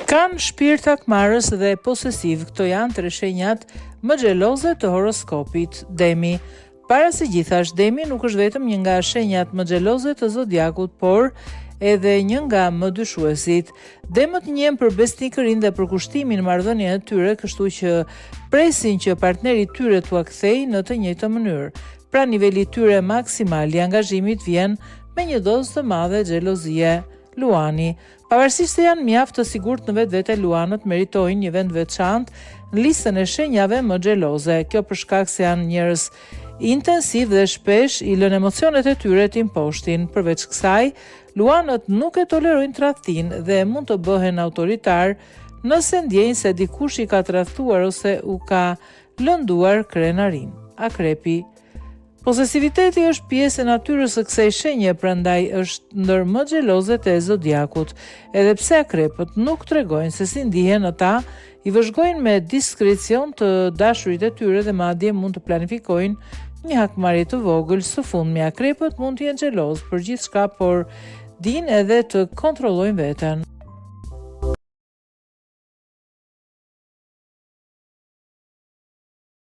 Kanë shpirt akmarrës dhe posesiv, këto janë tre shenjat më xheloze të horoskopit Demi. Para se gjithash, Demi nuk është vetëm një nga shenjat më xheloze të zodiakut, por edhe një nga më dyshuesit. Demët njihen për besnikërinë dhe për kushtimin në marrëdhënien e tyre, kështu që presin që partneri i tyre t'ua kthejë në të njëjtën mënyrë. Pra niveli i tyre maksimal i angazhimit vjen me një dozë të madhe xhelozie. Luani. Pavarësisht se janë mjaft të sigurt në vetvete, luanët meritojnë një vend veçantë në listën e shenjave më xheloze. Kjo për shkak se janë njerëz intensiv dhe shpesh i lënë emocionet e tyre të imposhtin. Përveç kësaj, luanët nuk e tolerojnë tradhtinë dhe mund të bëhen autoritar nëse ndjejnë se dikush i ka tradhtuar ose u ka lënduar krenarin. Akrepi. Posesiviteti është pjesë e natyrës së kësaj shenje, prandaj është ndër më xhelozet e zodiakut. Edhe pse akrepët nuk tregojnë se si ndihen ata, i vëzhgojnë me diskrecion të dashurit e tyre dhe madje mund të planifikojnë një hakmarrje të vogël. Së fundmi, akrepët mund të jenë xheloz për gjithçka, por dinë edhe të kontrollojnë veten.